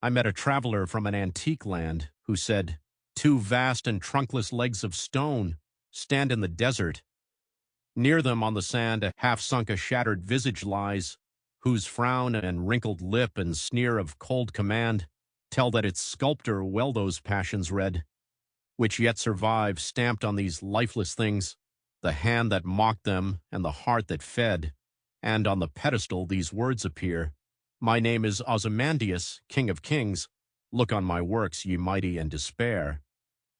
I met a traveler from an antique land who said, "Two vast and trunkless legs of stone stand in the desert. Near them on the sand a half-sunk, a shattered visage lies, whose frown and wrinkled lip and sneer of cold command tell that its sculptor well those passions read, which yet survive stamped on these lifeless things, the hand that mocked them and the heart that fed. And on the pedestal these words appear, My name is Ozymandias, King of Kings. Look on my works, ye mighty, and despair.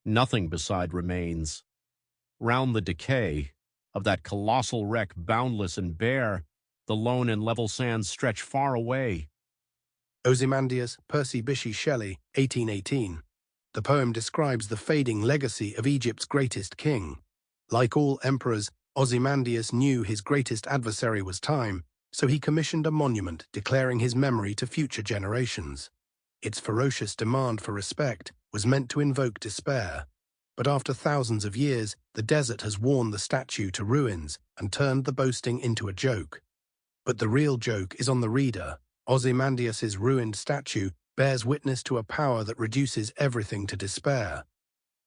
Nothing beside remains. Round the decay of that colossal wreck, boundless and bare, the lone and level sands stretch far away." Ozymandias, Percy Bysshe Shelley, 1818. The poem describes the fading legacy of Egypt's greatest king. Like all emperors, Ozymandias knew his greatest adversary was time, so he commissioned a monument declaring his memory to future generations. Its ferocious demand for respect was meant to invoke despair. But after thousands of years, the desert has worn the statue to ruins and turned the boasting into a joke. But the real joke is on the reader. Ozymandias's ruined statue bears witness to a power that reduces everything to despair.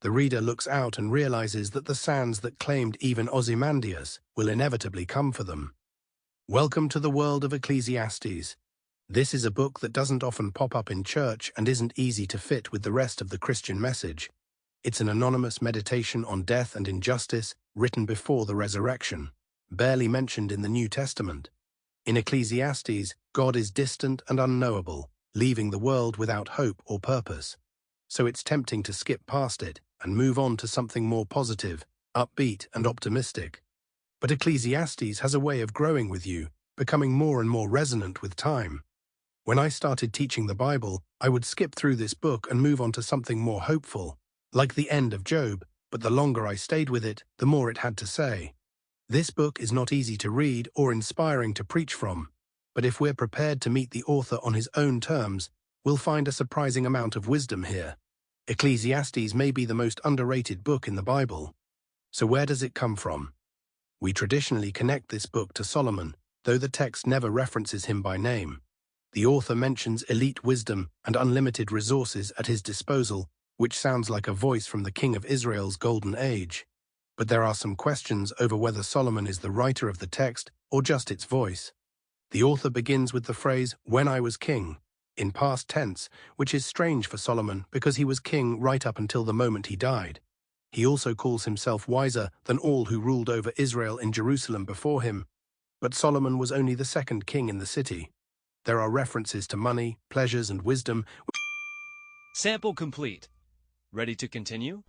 The reader looks out and realizes that the sands that claimed even Ozymandias will inevitably come for them. Welcome to the world of Ecclesiastes. This is a book that doesn't often pop up in church and isn't easy to fit with the rest of the Christian message. It's an anonymous meditation on death and injustice written before the resurrection, barely mentioned in the New Testament. In Ecclesiastes, God is distant and unknowable, leaving the world without hope or purpose. So it's tempting to skip past it and move on to something more positive, upbeat and optimistic. But Ecclesiastes has a way of growing with you, becoming more and more resonant with time. When I started teaching the Bible, I would skip through this book and move on to something more hopeful, like the end of Job, but the longer I stayed with it, the more it had to say. This book is not easy to read or inspiring to preach from, but if we're prepared to meet the author on his own terms, we'll find a surprising amount of wisdom here. Ecclesiastes may be the most underrated book in the Bible. So where does it come from? We traditionally connect this book to Solomon, though the text never references him by name. The author mentions elite wisdom and unlimited resources at his disposal, which sounds like a voice from the king of Israel's golden age. But there are some questions over whether Solomon is the writer of the text or just its voice. The author begins with the phrase, "when I was king," in past tense, which is strange for Solomon because he was king right up until the moment he died. He also calls himself wiser than all who ruled over Israel in Jerusalem before him. But Solomon was only the second king in the city. There are references to money, pleasures, and wisdom. Sample complete. Ready to continue?